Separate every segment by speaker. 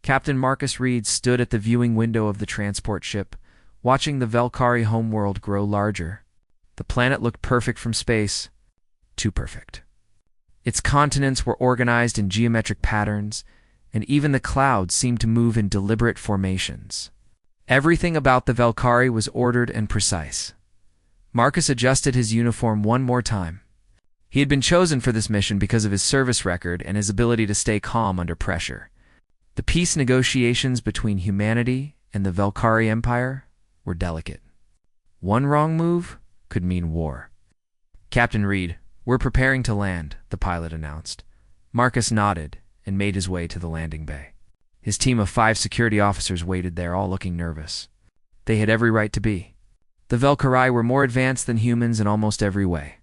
Speaker 1: Captain Marcus Reed stood at the viewing window of the transport ship, watching the Valkyrie homeworld grow larger. The planet looked perfect from space. Too perfect. Its continents were organized in geometric patterns, and even the clouds seemed to move in deliberate formations. Everything about the Valkyrie was ordered and precise. Marcus adjusted his uniform one more time. He had been chosen for this mission because of his service record and his ability to stay calm under pressure. The peace negotiations between humanity and the Valkyrie Empire were delicate. One wrong move could mean war. "Captain Reed, we're preparing to land," the pilot announced. Marcus nodded and made his way to the landing bay. His team of 5 security officers waited there, all looking nervous. They had every right to be. The Valkyrie were more advanced than humans in almost every way.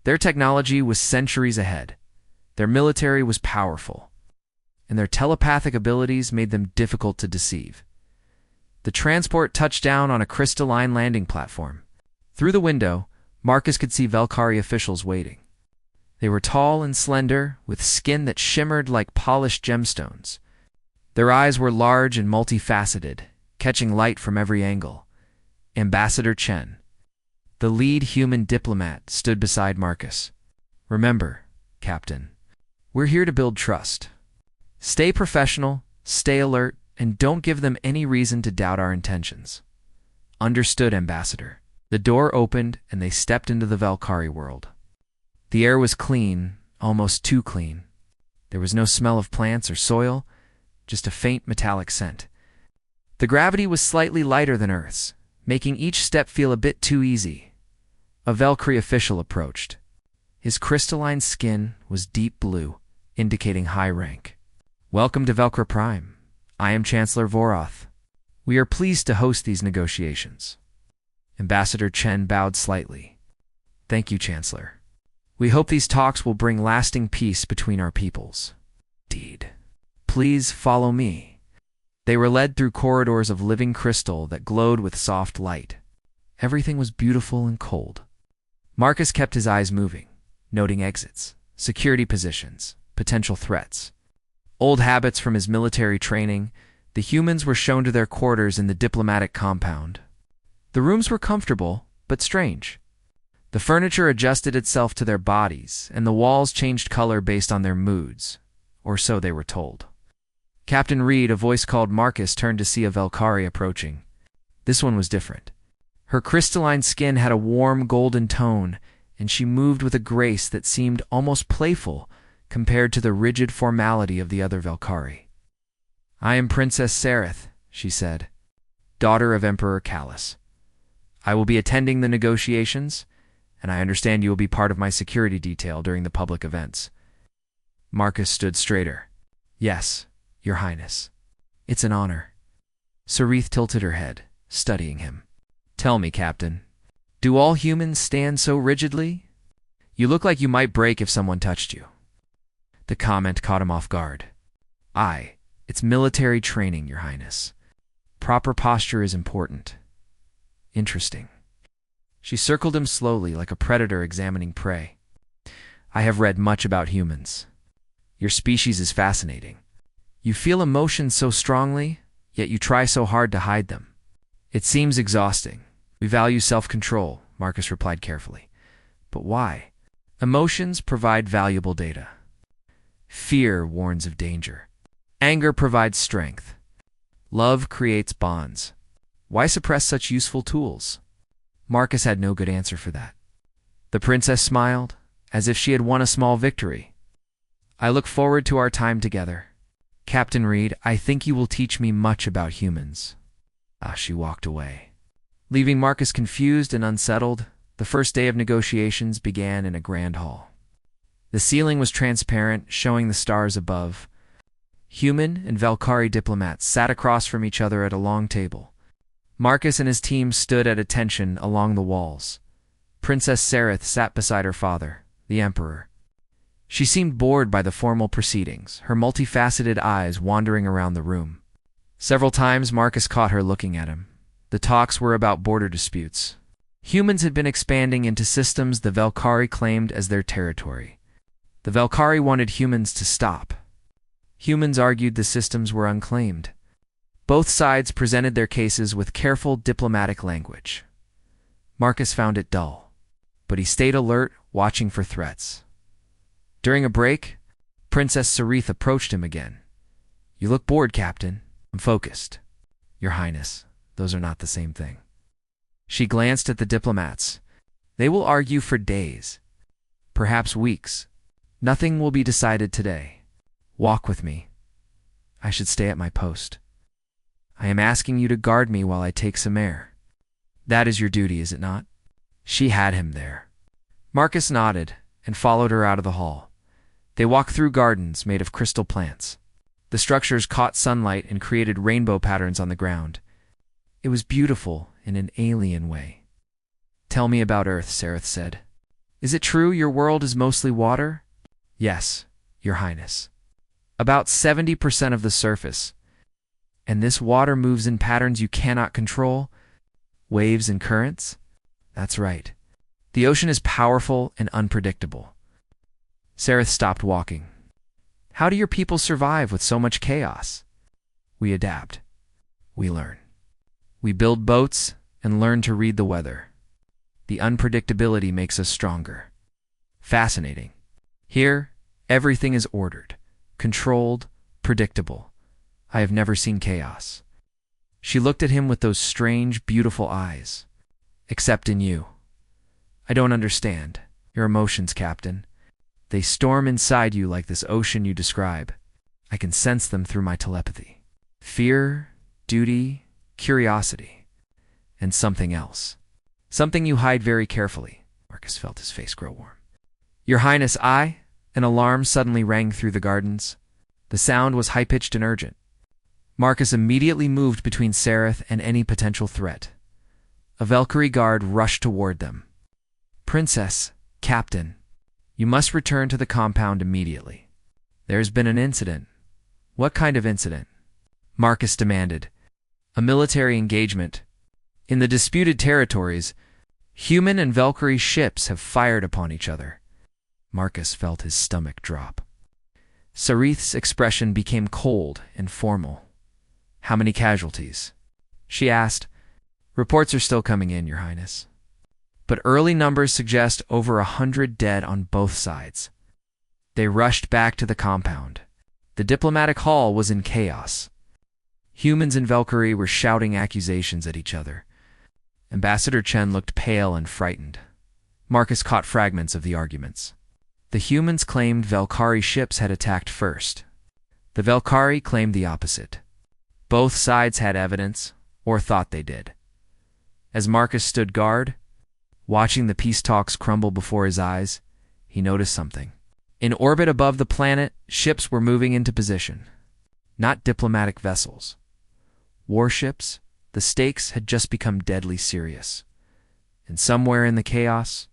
Speaker 1: Their technology was centuries ahead. Their military was powerful, and their telepathic abilities made them difficult to deceive. The transport touched down on a crystalline landing platform. Through the window, Marcus could see Valkyrie officials waiting. They were tall and slender, with skin that shimmered like polished gemstones. Their eyes were large and multifaceted, catching light from every angle. Ambassador Chen, the lead human diplomat, stood beside Marcus. "Remember, Captain, we're here to build trust. Stay professional, stay alert, and don't give them any reason to doubt our intentions." "Understood, Ambassador." The door opened, and they stepped into the Valkyrie world. The air was clean, almost too clean. There was no smell of plants or soil, just a faint metallic scent. The gravity was slightly lighter than Earth's, making each step feel a bit too easy. A Valkyrie official approached. His crystalline skin was deep blue, indicating high rank. "Welcome to Velcro Prime. I am Chancellor Voroth. We are pleased to host these negotiations." Ambassador Chen bowed slightly. "Thank you, Chancellor. We hope these talks will bring lasting peace between our peoples." "Indeed. Please follow me." They were led through corridors of living crystal that glowed with soft light. Everything was beautiful and cold. Marcus kept his eyes moving, noting exits, security positions, potential threats. Old habits from his military training, the humans were shown to their quarters in the diplomatic compound. The rooms were comfortable, but strange. The furniture adjusted itself to their bodies, and the walls changed color based on their moods, or so they were told. Captain Reed, a voice called Marcus, turned to see a Valkyrie approaching. This one was different. Her crystalline skin had a warm golden tone, and she moved with a grace that seemed almost playful compared to the rigid formality of the other Valkyrie. "I am Princess Sereth," she said, "daughter of Emperor Callus. I will be attending the negotiations, and I understand you will be part of my security detail during the public events." Marcus stood straighter. "Yes, Your Highness. It's an honor." Sereth tilted her head, studying him. "Tell me, Captain, do all humans stand so rigidly? You look like you might break if someone touched you." The comment caught him off guard. It's military training, Your Highness. Proper posture is important." "Interesting." She circled him slowly, like a predator examining prey. "I have read much about humans. Your species is fascinating. You feel emotions so strongly, yet you try so hard to hide them. It seems exhausting. We value self-control," Marcus replied carefully. "But why?" "Emotions provide valuable data. Fear warns of danger. Anger provides strength. Love creates bonds. Why suppress such useful tools?" Marcus had no good answer for that. The princess smiled, as if she had won a small victory. "I look forward to our time together. Captain Reed, I think you will teach me much about humans." She walked away. Leaving Marcus confused and unsettled, the first day of negotiations began in a grand hall. The ceiling was transparent, showing the stars above. Human and Valkyrie diplomats sat across from each other at a long table. Marcus and his team stood at attention along the walls. Princess Sereth sat beside her father, the Emperor. She seemed bored by the formal proceedings, her multifaceted eyes wandering around the room. Several times Marcus caught her looking at him. The talks were about border disputes. Humans had been expanding into systems the Valkyrie claimed as their territory. The Valkyrie wanted humans to stop. Humans argued the systems were unclaimed. Both sides presented their cases with careful diplomatic language. Marcus found it dull, but he stayed alert, watching for threats. During a break, Princess Sarith approached him again. "You look bored, Captain." "I'm focused, Your Highness. Those are not the same thing." She glanced at the diplomats. "They will argue for days, perhaps weeks. Nothing will be decided today. Walk with me." "I should stay at my post." "I am asking you to guard me while I take some air." "That is your duty, is it not?" She had him there. Marcus nodded and followed her out of the hall. They walked through gardens made of crystal plants. The structures caught sunlight and created rainbow patterns on the ground. It was beautiful in an alien way. "Tell me about Earth," Sarith said. "Is it true your world is mostly water?" "Yes, Your Highness. About 70% of the surface. And this water moves in patterns you cannot control? Waves and currents?" "That's right. The ocean is powerful and unpredictable." Sarith stopped walking. "How do your people survive with so much chaos?" "We adapt. We learn. We build boats and learn to read the weather. The unpredictability makes us stronger." "Fascinating. Here, everything is ordered, controlled, predictable. I have never seen chaos." She looked at him with those strange, beautiful eyes. "Except in you. I don't understand. Your emotions, Captain. They storm inside you like this ocean you describe. I can sense them through my telepathy. Fear, duty, curiosity, and something else. Something you hide very carefully." Marcus felt his face grow warm. "Your Highness, I..." An alarm suddenly rang through the gardens. The sound was high-pitched and urgent. Marcus immediately moved between Sarith and any potential threat. A Valkyrie guard rushed toward them. "Princess, Captain, you must return to the compound immediately. There's been an incident." "What kind of incident?" Marcus demanded. "A military engagement. In the disputed territories, human and Valkyrie ships have fired upon each other." Marcus felt his stomach drop. Sarith's expression became cold and formal. "How many casualties?" she asked. "Reports are still coming in, Your Highness. But early numbers suggest over 100 dead on both sides." They rushed back to the compound. The diplomatic hall was in chaos. Humans and Valkyrie were shouting accusations at each other. Ambassador Chen looked pale and frightened. Marcus caught fragments of the arguments. The humans claimed Valkyrie ships had attacked first. The Valkyrie claimed the opposite. Both sides had evidence, or thought they did. As Marcus stood guard, watching the peace talks crumble before his eyes, he noticed something. In orbit above the planet, ships were moving into position. Not diplomatic vessels. Warships. The stakes had just become deadly serious. And somewhere in the chaos,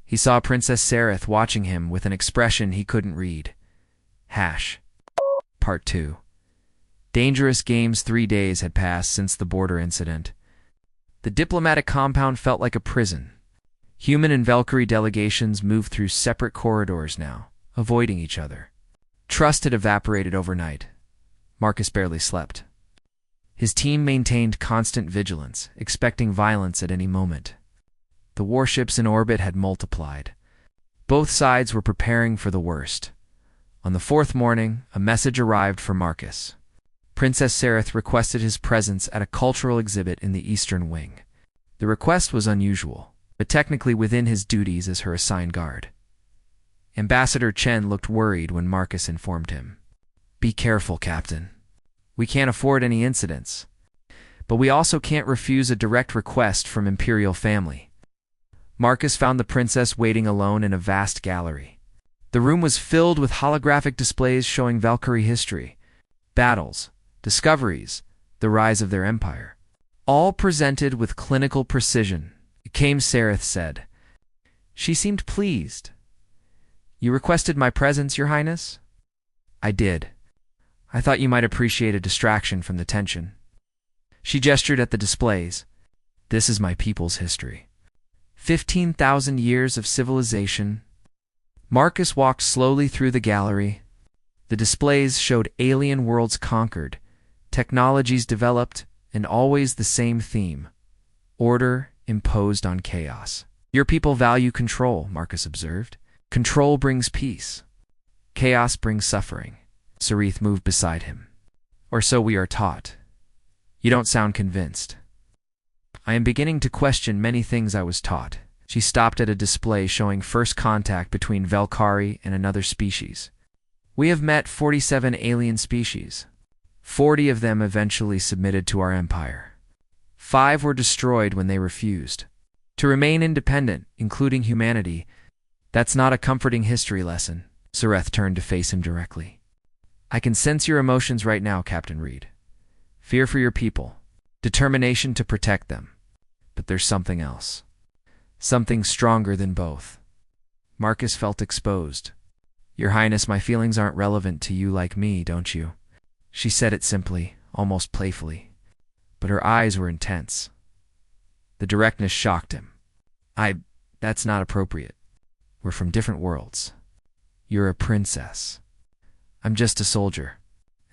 Speaker 1: he saw Princess Sarith watching him with an expression he couldn't read. Part 2. Dangerous games. 3 days had passed since the border incident. The diplomatic compound felt like a prison. Human and Valkyrie delegations moved through separate corridors now, avoiding each other. Trust had evaporated overnight. Marcus barely slept. His team maintained constant vigilance, expecting violence at any moment. The warships in orbit had multiplied. Both sides were preparing for the worst. On the 4th morning, a message arrived for Marcus. Princess Sarith requested his presence at a cultural exhibit in the Eastern Wing. The request was unusual, but technically within his duties as her assigned guard. Ambassador Chen looked worried when Marcus informed him. "Be careful, Captain. We can't afford any incidents. But we also can't refuse a direct request from Imperial family." Marcus found the princess waiting alone in a vast gallery. The room was filled with holographic displays showing Valkyrie history, battles, discoveries, the rise of their empire. All presented with clinical precision. Sarith said. She seemed pleased. "You requested my presence, Your Highness?" "I did. I thought you might appreciate a distraction from the tension." She gestured at the displays. "This is my people's history. 15,000 years of civilization." Marcus walked slowly through the gallery. The displays showed alien worlds conquered, technologies developed, and always the same theme: order imposed on chaos. Your people value control, Marcus observed. Control brings peace. Chaos brings suffering. Sarith moved beside him. Or so we are taught. You don't sound convinced. I am beginning to question many things I was taught. She stopped at a display showing first contact between Valkyrie and another species. We have met 47 alien species. 40 of them eventually submitted to our empire. 5 were destroyed when they refused to remain independent, including humanity. That's not a comforting history lesson. Sareth turned to face him directly. I can sense your emotions right now, Captain Reed. Fear for your people. Determination to protect them. But there's something else. Something stronger than both. Marcus felt exposed. Your Highness, my feelings aren't relevant to you like me, don't you? She said it simply, almost playfully. But her eyes were intense. The directness shocked him. That's not appropriate. We're from different worlds. You're a princess. I'm just a soldier.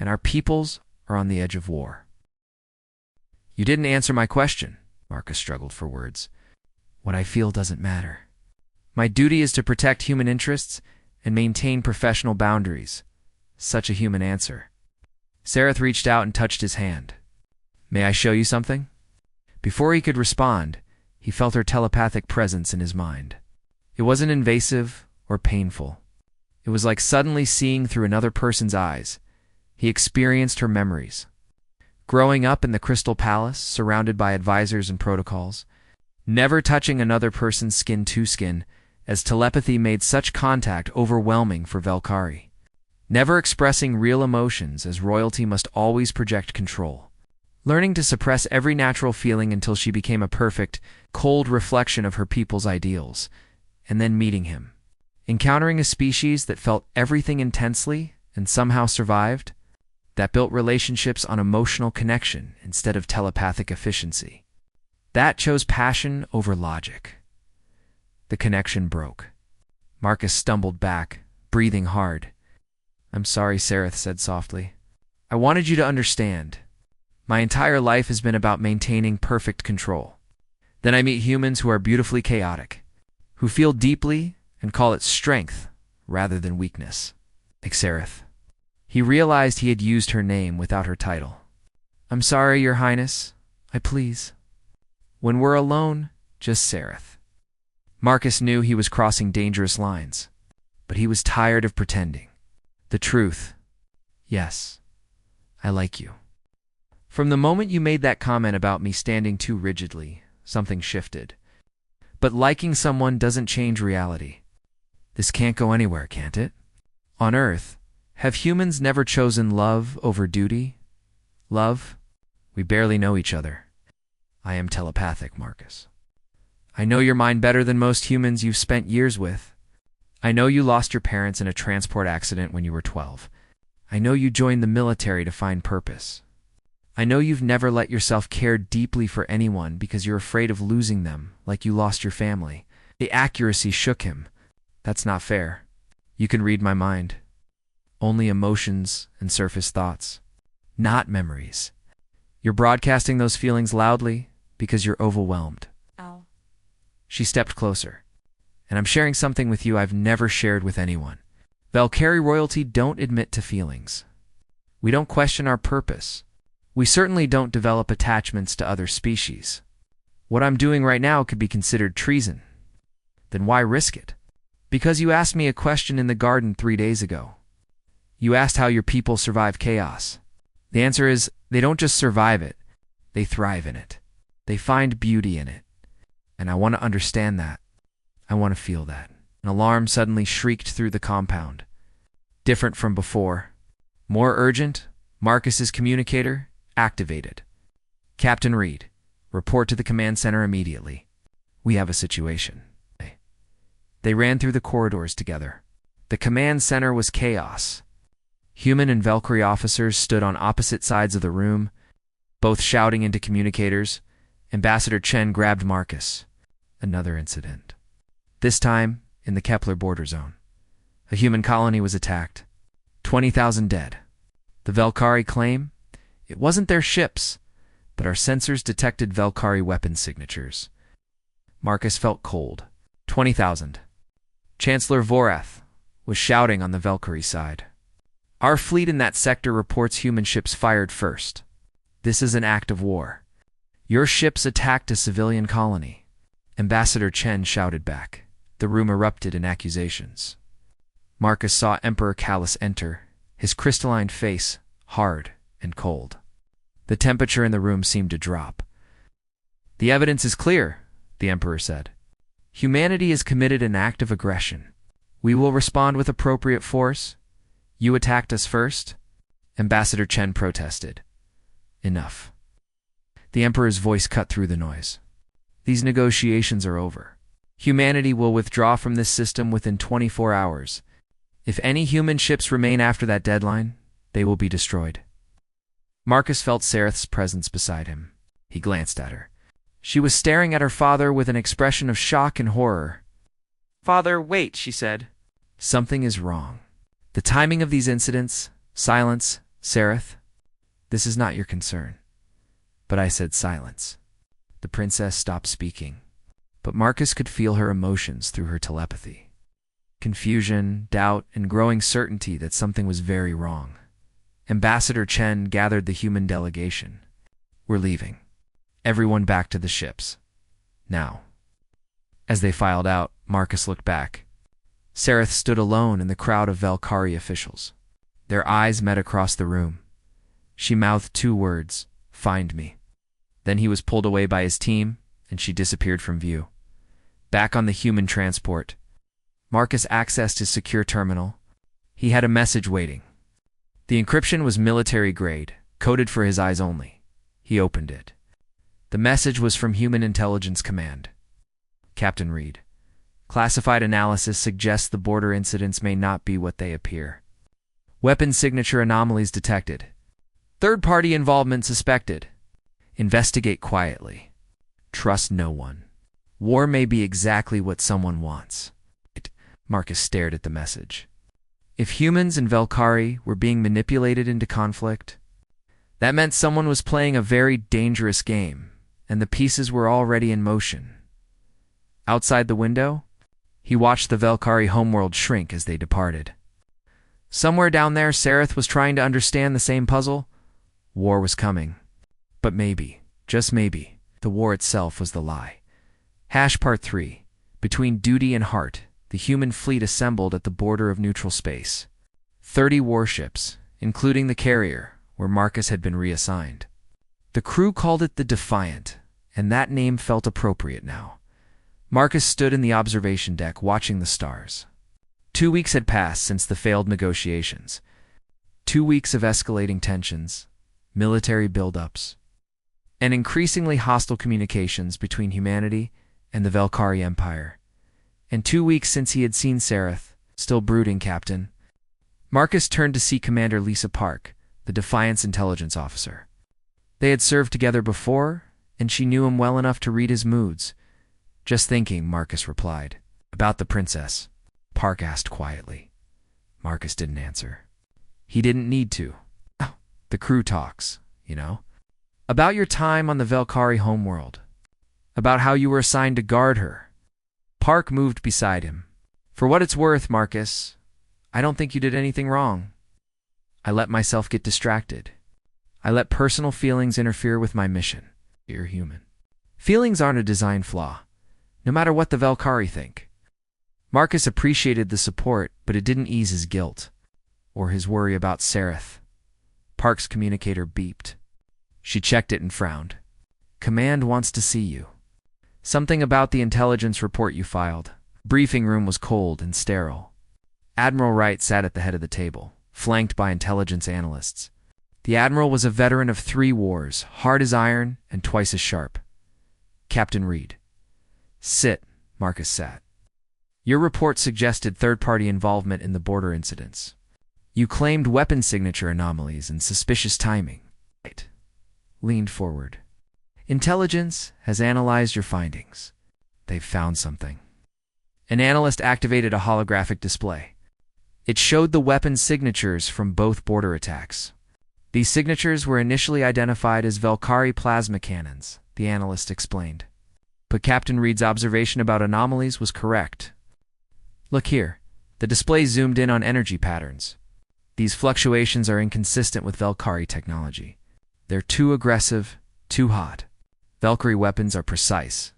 Speaker 1: And our peoples are on the edge of war. You didn't answer my question, Marcus struggled for words. What I feel doesn't matter. My duty is to protect human interests and maintain professional boundaries. Such a human answer. Sareth reached out and touched his hand. May I show you something? Before he could respond, he felt her telepathic presence in his mind. It wasn't invasive or painful. It was like suddenly seeing through another person's eyes. He experienced her memories. Growing up in the Crystal Palace, surrounded by advisors and protocols, never touching another person's skin to skin, as telepathy made such contact overwhelming for Valkyrie. Never expressing real emotions, as royalty must always project control. Learning to suppress every natural feeling until she became a perfect, cold reflection of her people's ideals, and then meeting him. Encountering a species that felt everything intensely and somehow survived, that built relationships on emotional connection instead of telepathic efficiency. That chose passion over logic. The connection broke. Marcus stumbled back, breathing hard. I'm sorry, Sareth said softly. I wanted you to understand. My entire life has been about maintaining perfect control. Then I meet humans who are beautifully chaotic, who feel deeply and call it strength rather than weakness. Like Sareth. He realized he had used her name without her title. I'm sorry, Your Highness. I please. When we're alone, just Sareth. Marcus knew he was crossing dangerous lines, but he was tired of pretending. The truth. Yes, I like you. From the moment you made that comment about me standing too rigidly, something shifted. But liking someone doesn't change reality. This can't go anywhere, can't it? On Earth, have humans never chosen love over duty? Love? We barely know each other. I am telepathic, Marcus. I know your mind better than most humans you've spent years with. I know you lost your parents in a transport accident when you were 12. I know you joined the military to find purpose. I know you've never let yourself care deeply for anyone because you're afraid of losing them, like you lost your family. The accuracy shook him. That's not fair. You can read my mind. Only emotions and surface thoughts, not memories. You're broadcasting those feelings loudly because you're overwhelmed.
Speaker 2: Ow.
Speaker 1: She stepped closer. And I'm sharing something with you I've never shared with anyone. Valkyrie royalty don't admit to feelings. We don't question our purpose. We certainly don't develop attachments to other species. What I'm doing right now could be considered treason. Then why risk it? Because you asked me a question in the garden 3 days ago. You asked how your people survive chaos. The answer is, they don't just survive it, they thrive in it. They find beauty in it. And I want to understand that. I want to feel that. An alarm suddenly shrieked through the compound. Different from before. More urgent, Marcus's communicator activated. Captain Reed, report to the command center immediately. We have a situation. They ran through the corridors together. The command center was chaos. Human and Valkyrie officers stood on opposite sides of the room, both shouting into communicators. Ambassador Chen grabbed Marcus. Another incident. This time, in the Kepler border zone. A human colony was attacked. 20,000 dead. The Velkari claim it wasn't their ships, but our sensors detected Velkari weapon signatures. Marcus felt cold. 20,000. Chancellor Vorath was shouting on the Velkari side. Our fleet in that sector reports human ships fired first. This is an act of war. Your ships attacked a civilian colony. Ambassador Chen shouted back. The room erupted in accusations. Marcus saw Emperor Callus enter, his crystalline face hard and cold. The temperature in the room seemed to drop. The evidence is clear, the Emperor said. Humanity has committed an act of aggression. We will respond with appropriate force. You attacked us first? Ambassador Chen protested. Enough. The Emperor's voice cut through the noise. These negotiations are over. Humanity will withdraw from this system within 24 hours. If any human ships remain after that deadline, they will be destroyed. Marcus felt Sareth's presence beside him. He glanced at her. She was staring at her father with an expression of shock and horror. Father, wait, she said. Something is wrong. The timing of these incidents, silence, Sareth. This is not your concern. But I said silence. The princess stopped speaking, but Marcus could feel her emotions through her telepathy. Confusion, doubt, and growing certainty that something was very wrong. Ambassador Chen gathered the human delegation. We're leaving. Everyone back to the ships. Now. As they filed out, Marcus looked back. Sareth stood alone in the crowd of Velkari officials. Their eyes met across the room. She mouthed 2 words, "Find me." Then he was pulled away by his team, and she disappeared from view. Back on the human transport, Marcus accessed his secure terminal. He had a message waiting. The encryption was military grade, coded for his eyes only. He opened it. The message was from Human Intelligence Command. Captain Reed. Classified analysis suggests the border incidents may not be what they appear. Weapon signature anomalies detected. Third-party involvement suspected. Investigate quietly. Trust no one. War may be exactly what someone wants. Marcus stared at the message. If humans and Velkari were being manipulated into conflict, that meant someone was playing a very dangerous game, and the pieces were already in motion. Outside the window, he watched the Velkari homeworld shrink as they departed. Somewhere down there, Sareth was trying to understand the same puzzle. War was coming. But maybe, just maybe, the war itself was the lie. Part 3. Between duty and heart, the human fleet assembled at the border of neutral space. 30 warships, including the carrier, where Marcus had been reassigned. The crew called it the Defiant, and that name felt appropriate now. Marcus stood in the observation deck watching the stars. 2 weeks had passed since the failed negotiations. 2 weeks of escalating tensions, military buildups, and increasingly hostile communications between humanity and the Velkari Empire. And 2 weeks since he had seen Sareth, still brooding captain. Marcus turned to see Commander Lisa Park, the Defiant's intelligence officer. They had served together before, and she knew him well enough to read his moods. Just thinking, Marcus replied. About the princess, Park asked quietly. Marcus didn't answer. He didn't need to. The crew talks, you know. About your time on the Velkari homeworld. About how you were assigned to guard her. Park moved beside him. For what it's worth, Marcus, I don't think you did anything wrong. I let myself get distracted. I let personal feelings interfere with my mission. You're human. Feelings aren't a design flaw, no matter what the Velkari think. Marcus appreciated the support, but it didn't ease his guilt, or his worry about Sareth. Park's communicator beeped. She checked it and frowned. Command wants to see you. Something about the intelligence report you filed. Briefing room was cold and sterile. Admiral Wright sat at the head of the table, flanked by intelligence analysts. The Admiral was a veteran of 3 wars, hard as iron and twice as sharp. Captain Reed. Sit, Marcus sat. Your report suggested third-party involvement in the border incidents. You claimed weapon signature anomalies and suspicious timing. Wright leaned forward. Intelligence has analyzed your findings. They've found something. An analyst activated a holographic display. It showed the weapon signatures from both border attacks. These signatures were initially identified as Valkyrie plasma cannons, the analyst explained. But Captain Reed's observation about anomalies was correct. Look here. The display zoomed in on energy patterns. These fluctuations are inconsistent with Valkyrie technology. They're too aggressive, too hot. Valkyrie weapons are precise.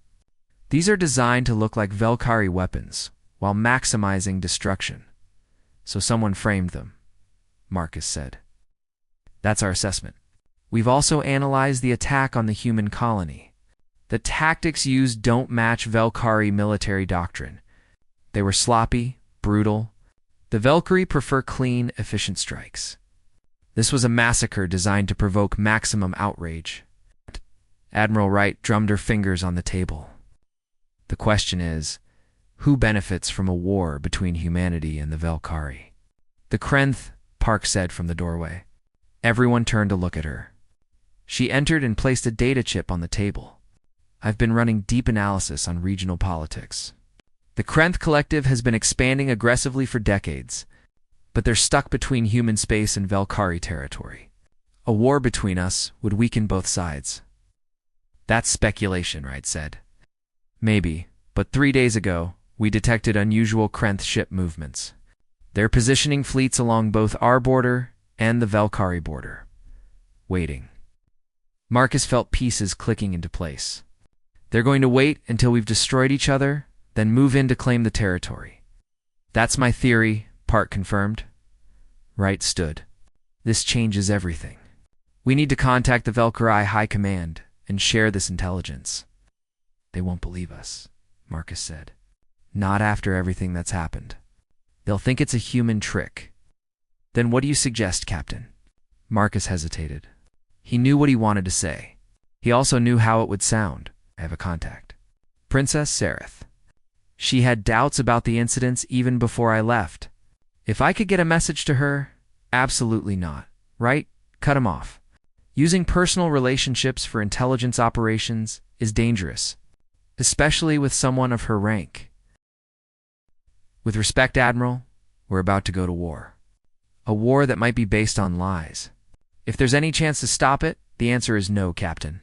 Speaker 1: These are designed to look like Valkyrie weapons, while maximizing destruction. So someone framed them, Marcus said. That's our assessment. We've also analyzed the attack on the human colony. The tactics used don't match Valkyrie military doctrine. They were sloppy, brutal. The Valkyrie prefer clean, efficient strikes. This was a massacre designed to provoke maximum outrage. Admiral Wright drummed her fingers on the table. The question is, who benefits from a war between humanity and the Valkyrie? The Krenth, Park said from the doorway. Everyone turned to look at her. She entered and placed a data chip on the table. I've been running deep analysis on regional politics. The Krenth Collective has been expanding aggressively for decades, but they're stuck between human space and Valkyrie territory. A war between us would weaken both sides. That's speculation, Wright said. Maybe, but 3 days ago, we detected unusual Krenth ship movements. They're positioning fleets along both our border and the Valkyrie border. Waiting. Marcus felt pieces clicking into place. They're going to wait until we've destroyed each other, then move in to claim the territory. That's my theory, Park confirmed. Wright stood. This changes everything. We need to contact the Valkyrie High Command and share this intelligence. They won't believe us, Marcus said. Not after everything that's happened. They'll think it's a human trick. Then what do you suggest, Captain? Marcus hesitated. He knew what he wanted to say. He also knew how it would sound. I have a contact. Princess Sereth. She had doubts about the incidents even before I left. If I could get a message to her, absolutely not. Right? Cut him off. Using personal relationships for intelligence operations is dangerous, especially with someone of her rank. With respect, Admiral, we're about to go to war. A war that might be based on lies. If there's any chance to stop it, the answer is no, Captain.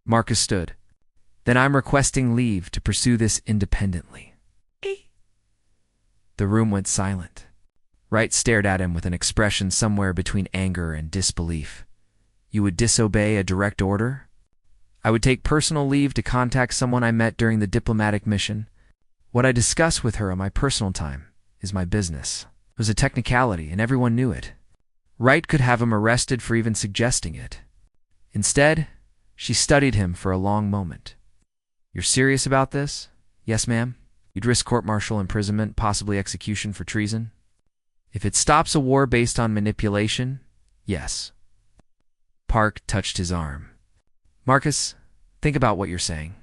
Speaker 1: Marcus stood. Then I'm requesting leave to pursue this independently. The room went silent. Wright stared at him with an expression somewhere between anger and disbelief. You would disobey a direct order? I would take personal leave to contact someone I met during the diplomatic mission. What I discuss with her on my personal time is my business. It was a technicality, and everyone knew it. Wright could have him arrested for even suggesting it. Instead, she studied him for a long moment. You're serious about this? Yes, ma'am. You'd risk court-martial imprisonment, possibly execution for treason? If it stops a war based on manipulation, yes. Park touched his arm. Marcus, think about what you're saying.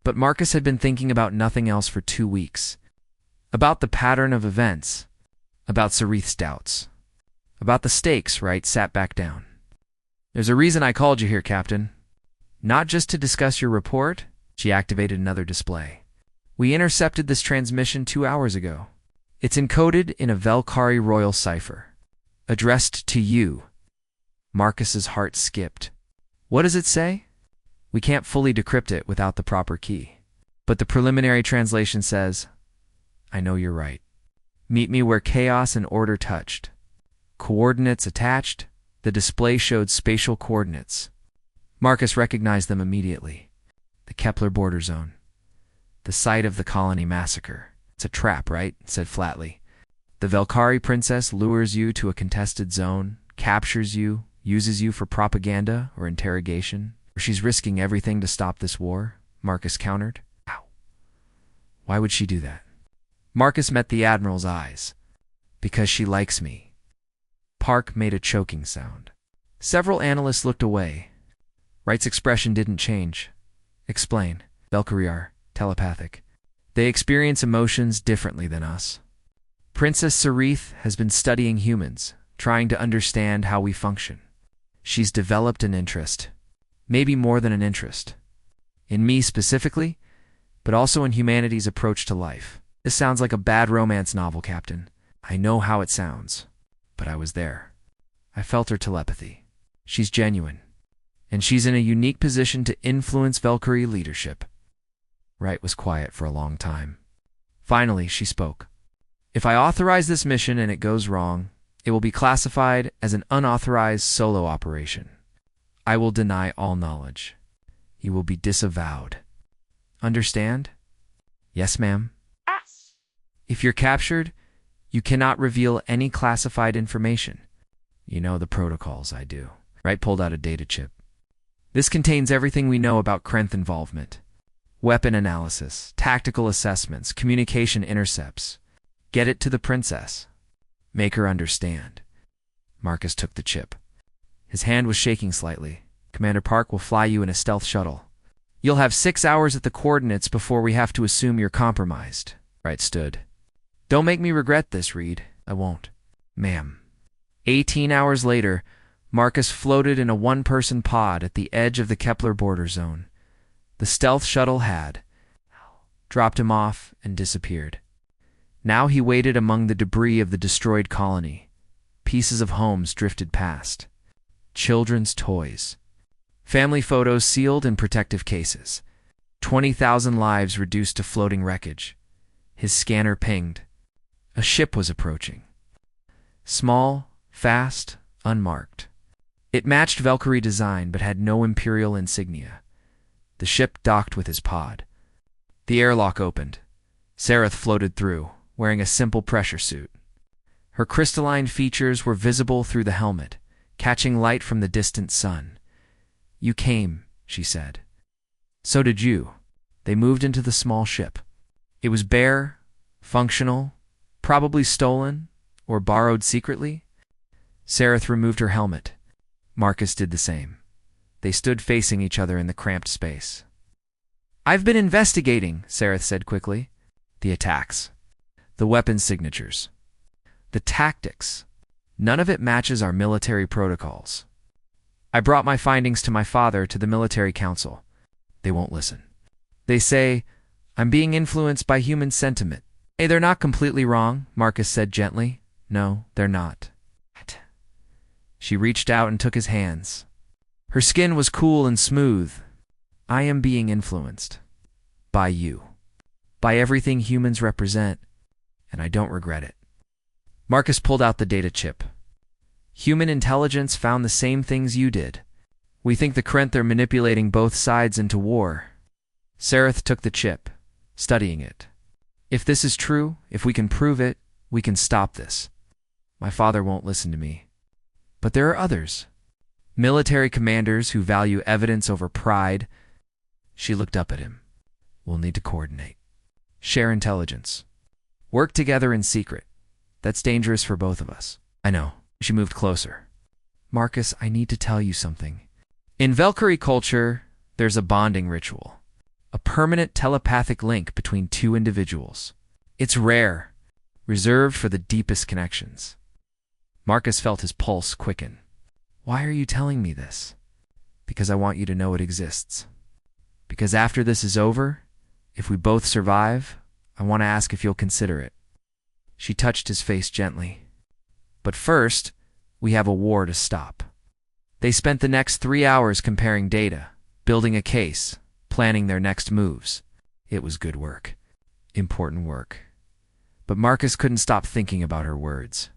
Speaker 1: But Marcus had been thinking about nothing else for 2 weeks. About the pattern of events. About Sereth's doubts. About the stakes, Wright sat back down. There's a reason I called you here, Captain. Not just to discuss your report. She activated another display. We intercepted this transmission 2 hours ago. It's encoded in a Valkyrie royal cipher. Addressed to you. Marcus's heart skipped. What does it say? We can't fully decrypt it without the proper key. But the preliminary translation says, I know you're right. Meet me where chaos and order touched. Coordinates attached. The display showed spatial coordinates. Marcus recognized them immediately. The Kepler border zone. The site of the colony massacre. It's a trap, right? Said flatly. The Valkyrie princess lures you to a contested zone, captures you, uses you for propaganda or interrogation. Or she's risking everything to stop this war, Marcus countered. How? Why would she do that? Marcus met the Admiral's eyes. Because she likes me. Park made a choking sound. Several analysts looked away. Wright's expression didn't change. Explain. Valkyrie are telepathic. They experience emotions differently than us. Princess Sereth has been studying humans, trying to understand how we function. She's developed an interest. Maybe more than an interest. In me specifically, but also in humanity's approach to life. This sounds like a bad romance novel, Captain. I know how it sounds, but I was there. I felt her telepathy. She's genuine, and she's in a unique position to influence Valkyrie leadership. Wright was quiet for a long time. Finally, she spoke. If I authorize this mission and it goes wrong, it will be classified as an unauthorized solo operation. I will deny all knowledge. You will be disavowed. Understand? Yes, ma'am. If you're captured, you cannot reveal any classified information. You know the protocols, I do. Wright pulled out a data chip. This contains everything we know about Krenth involvement. Weapon analysis, tactical assessments, communication intercepts. Get it to the princess. Make her understand. Marcus took the chip. His hand was shaking slightly. Commander Park will fly you in a stealth shuttle. You'll have 6 hours at the coordinates before we have to assume you're compromised. Wright stood. Don't make me regret this, Reed. I won't. Ma'am. 18 hours later, Marcus floated in a one-person pod at the edge of the Kepler border zone. The stealth shuttle had dropped him off and disappeared. Now he waited among the debris of the destroyed colony. Pieces of homes drifted past. Children's toys. Family photos sealed in protective cases. 20,000 lives reduced to floating wreckage. His scanner pinged. A ship was approaching. Small, fast, unmarked. It matched Valkyrie design but had no Imperial insignia. The ship docked with his pod. The airlock opened. Sareth floated through, wearing a simple pressure suit. Her crystalline features were visible through the helmet, catching light from the distant sun. You came, she said. So did you. They moved into the small ship. It was bare, functional, probably stolen or borrowed secretly. Sareth removed her helmet. Marcus did the same. They stood facing each other in the cramped space. I've been investigating, Sareth said quickly. The attacks. The weapon signatures. The tactics. None of it matches our military protocols. I brought my findings to my father, to the military council. They won't listen. They say, I'm being influenced by human sentiment. Hey, they're not completely wrong, Marcus said gently. No, they're not. She reached out and took his hands. Her skin was cool and smooth. I am being influenced. By you. By everything humans represent, and I don't regret it. Marcus pulled out the data chip. Human intelligence found the same things you did. We think the Krenth are manipulating both sides into war. Sareth took the chip, studying it. If this is true, if we can prove it, we can stop this. My father won't listen to me. But there are others. Military commanders who value evidence over pride. She looked up at him. We'll need to coordinate. Share intelligence. Work together in secret. That's dangerous for both of us. I know. She moved closer. Marcus, I need to tell you something. In Valkyrie culture, there's a bonding ritual. A permanent telepathic link between two individuals. It's rare, reserved for the deepest connections. Marcus felt his pulse quicken. Why are you telling me this? Because I want you to know it exists. Because after this is over, if we both survive, I want to ask if you'll consider it. She touched his face gently. But first, we have a war to stop. They spent the next 3 hours comparing data, building a case, planning their next moves. It was good work. Important work. But Marcus couldn't stop thinking about her words.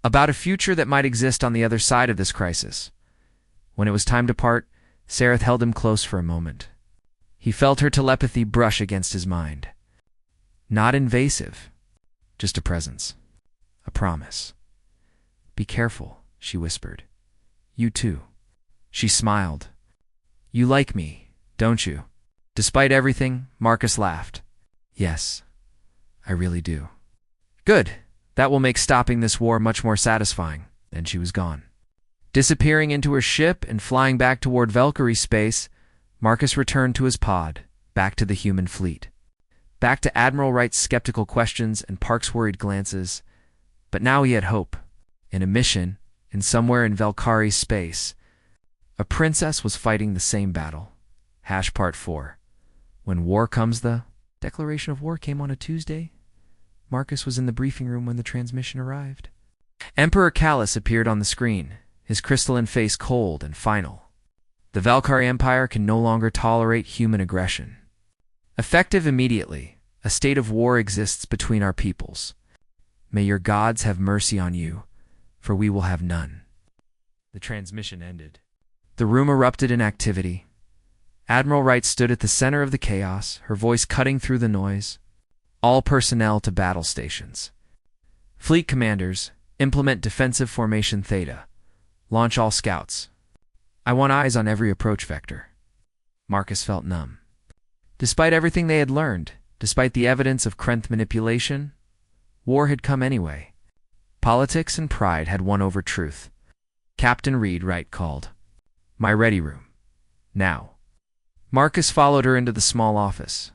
Speaker 1: About a future that might exist on the other side of this crisis. When it was time to part, Sareth held him close for a moment. He felt her telepathy brush against his mind. Not invasive, just a presence, a promise. Be careful, she whispered. You too. She smiled. You like me, don't you? Despite everything, Marcus laughed. Yes, I really do. Good. That will make stopping this war much more satisfying. Then she was gone. Disappearing into her ship and flying back toward Valkyrie space, Marcus returned to his pod, back to the human fleet. Back to Admiral Wright's skeptical questions and Park's worried glances. But now he had hope. In a mission, and somewhere in Valkyrie space, a princess was fighting the same battle. Part 4. When war comes, the declaration of war came on a Tuesday. Marcus was in the briefing room when the transmission arrived. Emperor Callus appeared on the screen, his crystalline face cold and final. The Valkyrie Empire can no longer tolerate human aggression. Effective immediately, a state of war exists between our peoples. May your gods have mercy on you, for we will have none. The transmission ended. The room erupted in activity. Admiral Wright stood at the center of the chaos, her voice cutting through the noise. All personnel to battle stations. Fleet commanders, implement defensive formation Theta. Launch all scouts. I want eyes on every approach vector. Marcus felt numb. Despite everything they had learned, despite the evidence of Krenth manipulation, war had come anyway. Politics and pride had won over truth. Captain Reed, Wright called. My ready room. Now. Marcus followed her into the small office.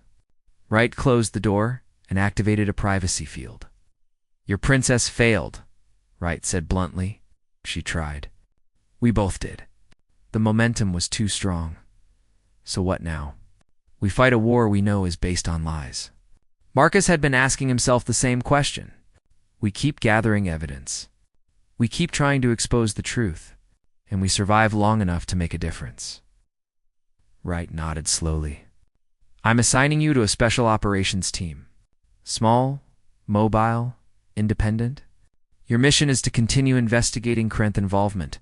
Speaker 1: Wright closed the door and activated a privacy field. Your princess failed, Wright said bluntly. She tried. We both did. The momentum was too strong. So what now? We fight a war we know is based on lies. Marcus had been asking himself the same question. We keep gathering evidence. We keep trying to expose the truth, and we survive long enough to make a difference. Wright nodded slowly. I'm assigning you to a special operations team. Small, mobile, independent. Your mission is to continue investigating Krenth involvement.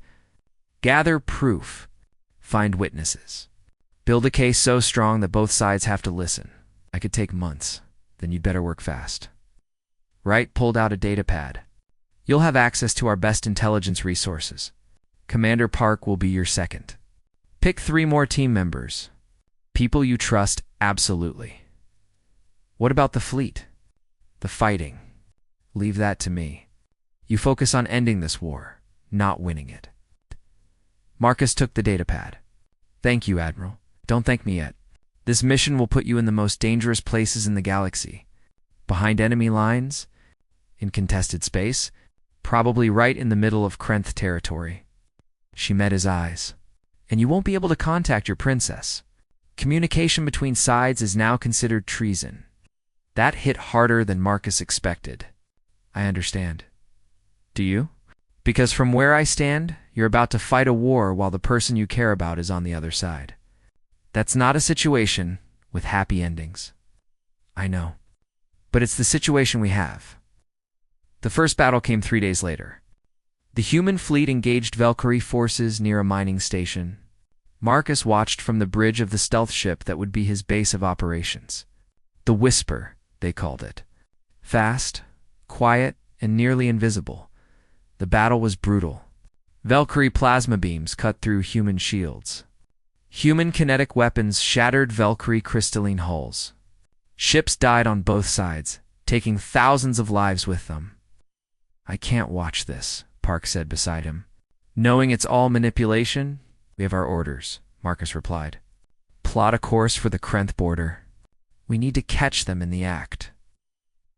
Speaker 1: Gather proof. Find witnesses. Build a case so strong that both sides have to listen. I could take months. Then you'd better work fast. Wright pulled out a data pad. You'll have access to our best intelligence resources. Commander Park will be your second. Pick 3 more team members. People you trust absolutely. What about the fleet? The fighting. Leave that to me. You focus on ending this war, not winning it. Marcus took the data pad. Thank you, Admiral. Don't thank me yet. This mission will put you in the most dangerous places in the galaxy. Behind enemy lines, in contested space, probably right in the middle of Krenth territory. She met his eyes. And you won't be able to contact your princess. Communication between sides is now considered treason. That hit harder than Marcus expected. I understand. Do you? Because from where I stand, you're about to fight a war while the person you care about is on the other side. That's not a situation with happy endings. I know. But it's the situation we have. The first battle came 3 days later. The human fleet engaged Valkyrie forces near a mining station. Marcus watched from the bridge of the stealth ship that would be his base of operations. The Whisper, they called it. Fast, quiet, and nearly invisible. The battle was brutal. Valkyrie plasma beams cut through human shields. Human kinetic weapons shattered Valkyrie crystalline hulls. Ships died on both sides, taking thousands of lives with them. I can't watch this, Park said beside him. Knowing it's all manipulation, we have our orders, Marcus replied. Plot a course for the Krenth border. We need to catch them in the act.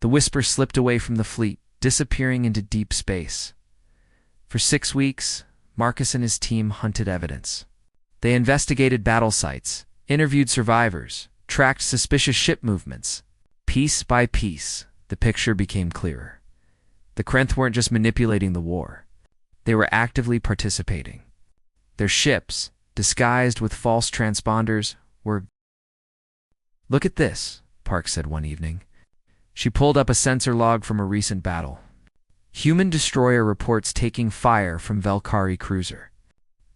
Speaker 1: The Whisper slipped away from the fleet, disappearing into deep space. For 6 weeks, Marcus and his team hunted evidence. They investigated battle sites, interviewed survivors, tracked suspicious ship movements. Piece by piece, the picture became clearer. The Krenth weren't just manipulating the war. They were actively participating. Their ships, disguised with false transponders, were... Look at this, Park said one evening. She pulled up a sensor log from a recent battle. Human destroyer reports taking fire from Valkyrie cruiser.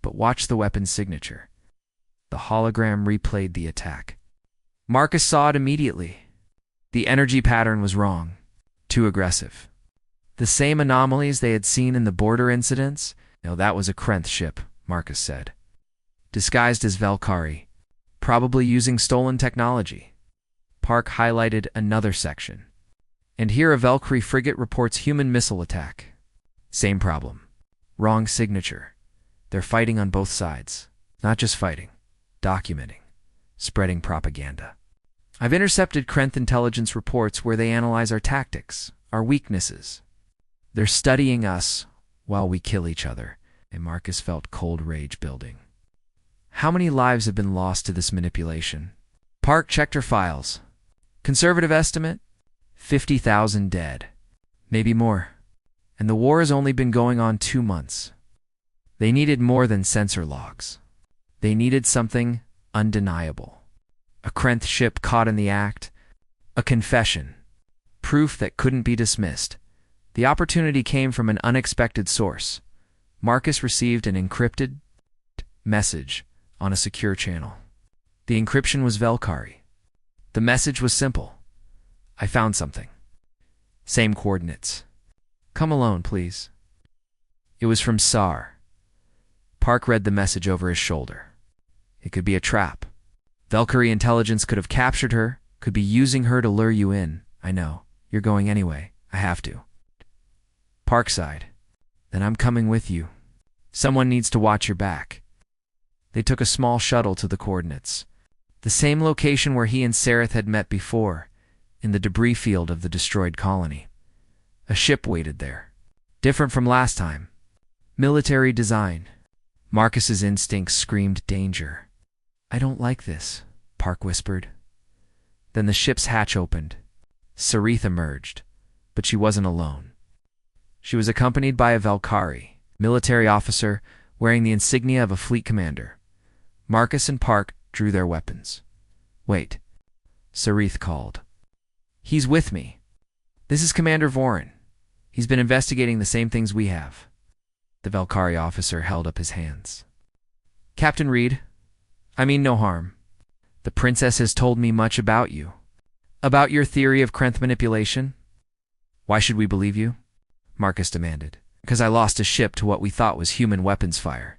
Speaker 1: But watch the weapon's signature. The hologram replayed the attack. Marcus saw it immediately. The energy pattern was wrong. Too aggressive. The same anomalies they had seen in the border incidents? No, that was a Krenth ship, Marcus said. Disguised as Valkyrie. Probably using stolen technology. Park highlighted another section. And here a Valkyrie frigate reports human missile attack. Same problem. Wrong signature. They're fighting on both sides. Not just fighting. Documenting. Spreading propaganda. I've intercepted Krenth intelligence reports where they analyze our tactics, our weaknesses. They're studying us while we kill each other, and Marcus felt cold rage building. How many lives have been lost to this manipulation? Park checked her files. Conservative estimate? 50,000 dead. Maybe more. And the war has only been going on 2 months. They needed more than sensor logs. They needed something undeniable. A Krenth ship caught in the act. A confession. Proof that couldn't be dismissed. The opportunity came from an unexpected source. Marcus received an encrypted message on a secure channel. The encryption was Velkari. The message was simple. I found something. Same coordinates. Come alone, please. It was from Sar. Park read the message over his shoulder. It could be a trap. Velkari intelligence could have captured her, could be using her to lure you in. I know. You're going anyway. I have to. Park sighed. Then I'm coming with you. Someone needs to watch your back. They took a small shuttle to the coordinates. The same location where he and Sareth had met before, in the debris field of the destroyed colony. A ship waited there. Different from last time. Military design. Marcus's instincts screamed danger. I don't like this, Park whispered. Then the ship's hatch opened. Sareth emerged, but she wasn't alone. She was accompanied by a Velkari, military officer wearing the insignia of a fleet commander. Marcus and Park drew their weapons. Wait, Sareth called. He's with me. This is Commander Vorin. He's been investigating the same things we have. The Velkari officer held up his hands. Captain Reed, I mean no harm. The princess has told me much about you. About your theory of Krenth manipulation. Why should we believe you? Marcus demanded. Because I lost a ship to what we thought was human weapons fire.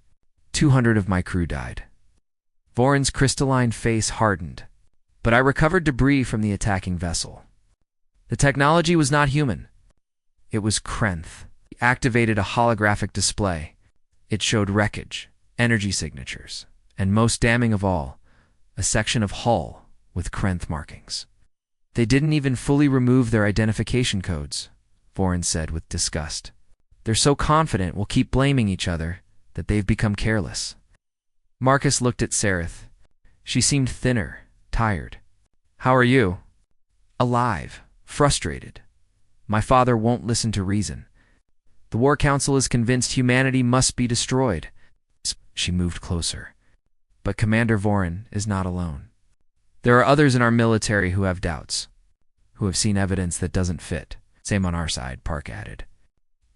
Speaker 1: 200 of my crew died. Vorin's crystalline face hardened. But I recovered debris from the attacking vessel. The technology was not human. It was Krenth. He activated a holographic display. It showed wreckage, energy signatures, and most damning of all, a section of hull with Krenth markings. They didn't even fully remove their identification codes, Vorin said with disgust. They're so confident we'll keep blaming each other that they've become careless. Marcus looked at Sareth. She seemed thinner, tired. How are you? Alive, frustrated. My father won't listen to reason. The War Council is convinced humanity must be destroyed. She moved closer. But Commander Vorin is not alone. There are others in our military who have doubts, who have seen evidence that doesn't fit. Same on our side, Park added.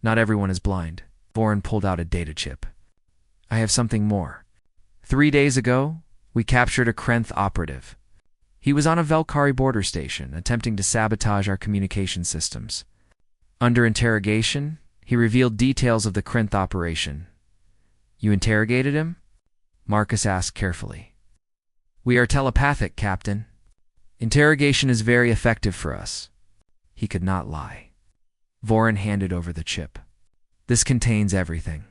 Speaker 1: Not everyone is blind. Vorin pulled out a data chip. I have something more. 3 days ago, we captured a Krenth operative. He was on a Velkari border station, attempting to sabotage our communication systems. Under interrogation, he revealed details of the Krenth operation. You interrogated him? Marcus asked carefully. We are telepathic, Captain. Interrogation is very effective for us. He could not lie. Vorin handed over the chip. This contains everything.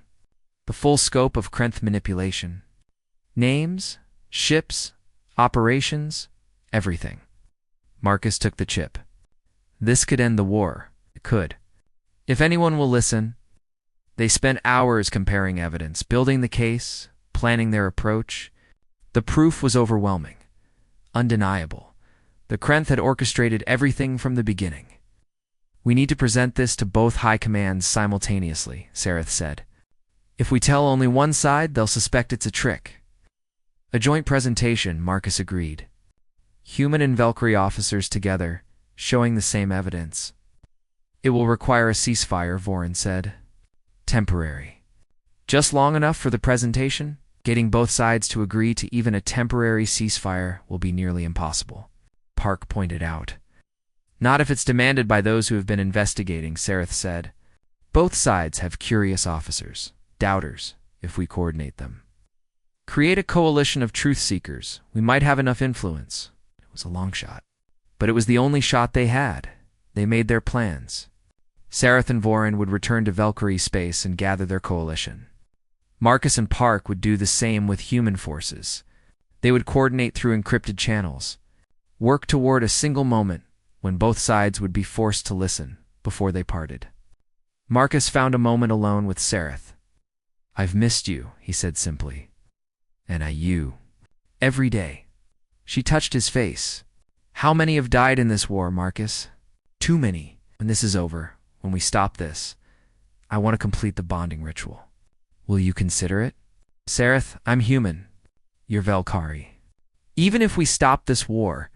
Speaker 1: The full scope of Krenth manipulation. Names, ships, operations, everything. Marcus took the chip. This could end the war. It could. If anyone will listen. They spent hours comparing evidence, building the case, planning their approach. The proof was overwhelming, undeniable. The Krenth had orchestrated everything from the beginning. We need to present this to both high commands simultaneously, Sareth said. If we tell only one side, they'll suspect it's a trick. A joint presentation, Marcus agreed. Human and Velkari officers together, showing the same evidence. It will require a ceasefire, Vorin said. Temporary. Just long enough for the presentation? Getting both sides to agree to even a temporary ceasefire will be nearly impossible, Park pointed out. Not if it's demanded by those who have been investigating, Sareth said. Both sides have curious officers, doubters, if we coordinate them. Create a coalition of truth seekers. We might have enough influence. It was a long shot. But it was the only shot they had. They made their plans. Sareth and Vorin would return to Velkari space and gather their coalition. Marcus and Park would do the same with human forces. They would coordinate through encrypted channels, work toward a single moment when both sides would be forced to listen before they parted. Marcus found a moment alone with Sareth. I've missed you, he said simply. And you. Every day. She touched his face. How many have died in this war, Marcus? Too many. When this is over, when we stop this, I want to complete the bonding ritual. Will you consider it? Sareth, I'm human. You're Velkari. Even if we stop this war,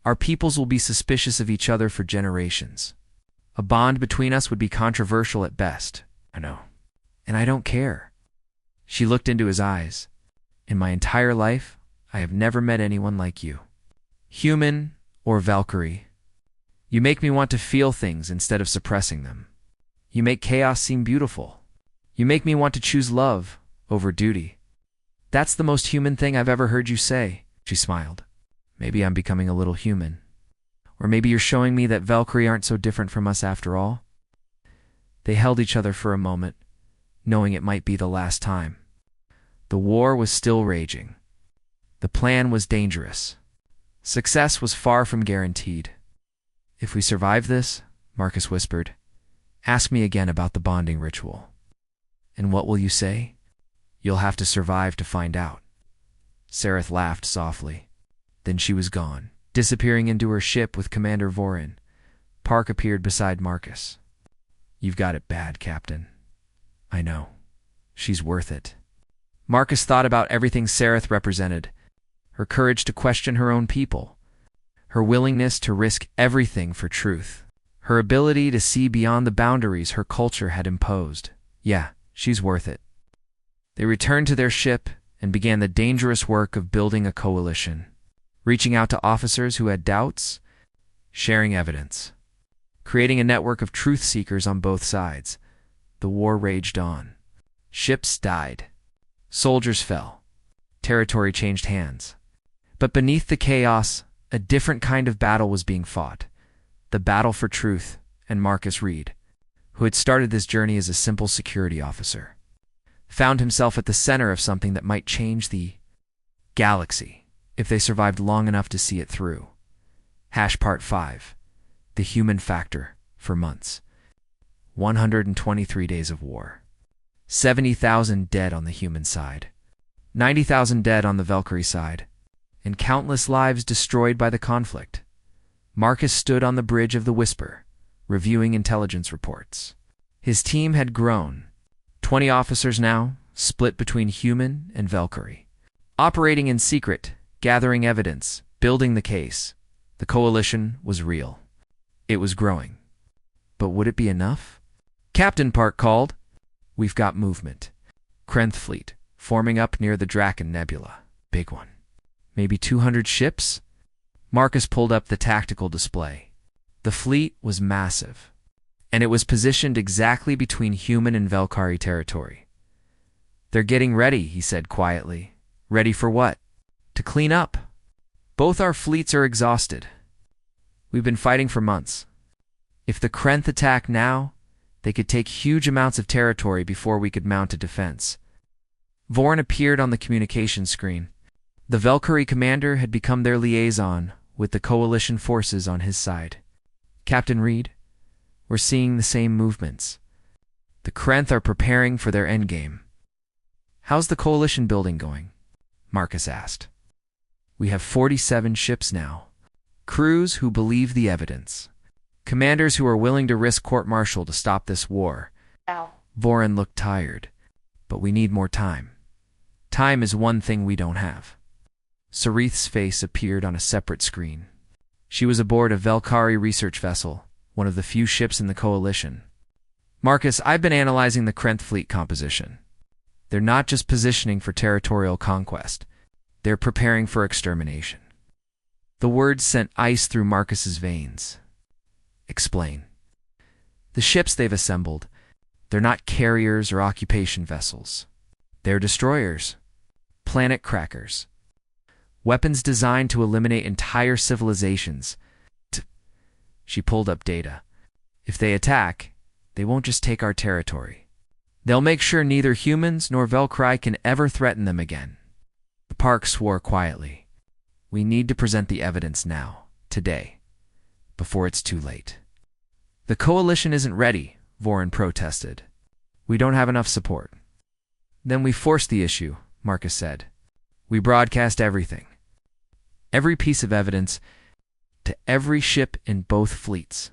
Speaker 1: our peoples will be suspicious of each other for generations. A bond between us would be controversial at best. I know. And I don't care. She looked into his eyes. In my entire life, I have never met anyone like you. Human or Valkyrie. You make me want to feel things instead of suppressing them. You make chaos seem beautiful. You make me want to choose love over duty. That's the most human thing I've ever heard you say, she smiled. Maybe I'm becoming a little human. Or maybe you're showing me that Valkyrie aren't so different from us after all. They held each other for a moment, knowing it might be the last time. The war was still raging. The plan was dangerous. Success was far from guaranteed. If we survive this, Marcus whispered, ask me again about the bonding ritual. And what will you say? You'll have to survive to find out. Sareth laughed softly. Then she was gone, disappearing into her ship with Commander Vorin. Park appeared beside Marcus. You've got it bad, Captain. I know. She's worth it. Marcus thought about everything Sareth represented. Her courage to question her own people. Her willingness to risk everything for truth. Her ability to see beyond the boundaries her culture had imposed. Yeah, she's worth it. They returned to their ship and began the dangerous work of building a coalition, reaching out to officers who had doubts, sharing evidence, creating a network of truth seekers on both sides. The war raged on. Ships died. Soldiers fell. Territory changed hands. But beneath the chaos, a different kind of battle was being fought. The battle for truth. And Marcus Reed, who had started this journey as a simple security officer, found himself at the center of something that might change the galaxy if they survived long enough to see it through. Part 5. The Human Factor for Months. 123 days of war. 70,000 dead on the human side. 90,000 dead on the Valkyrie side. And countless lives destroyed by the conflict. Marcus stood on the bridge of the Whisper, reviewing intelligence reports. His team had grown. 20 officers now, split between human and Valkyrie. Operating in secret, gathering evidence, building the case. The coalition was real. It was growing. But would it be enough? Captain Park called. We've got movement. Krenth fleet, forming up near the Draken Nebula. Big one. Maybe 200 ships? Marcus pulled up the tactical display. The fleet was massive, and it was positioned exactly between human and Valkyrie territory. They're getting ready, he said quietly. Ready for what? To clean up. Both our fleets are exhausted. We've been fighting for months. If the Krenth attack now, they could take huge amounts of territory before we could mount a defense. Vorin appeared on the communication screen. The Valkyrie commander had become their liaison, with the coalition forces on his side. Captain Reed, we're seeing the same movements. The Krenth are preparing for their endgame. How's the coalition building going? Marcus asked. We have 47 ships now. Crews who believe the evidence. Commanders who are willing to risk court-martial to stop this war.
Speaker 2: Ow.
Speaker 1: Vorin looked tired, but we need more time. Time is one thing we don't have. Sareth's face appeared on a separate screen. She was aboard a Valkyrie research vessel, one of the few ships in the coalition. Marcus, I've been analyzing the Krenth fleet composition. They're not just positioning for territorial conquest. They're preparing for extermination. The words sent ice through Marcus's veins. Explain. The ships they've assembled, they're not carriers or occupation vessels. They're destroyers. Planet crackers. Weapons designed to eliminate entire civilizations. She pulled up data. If they attack, they won't just take our territory. They'll make sure neither humans nor Valkyrie can ever threaten them again. The Park swore quietly. We need to present the evidence now, today, before it's too late. The coalition isn't ready, Vorin protested. We don't have enough support. Then we forced the issue, Marcus said. We broadcast everything. Every piece of evidence to every ship in both fleets.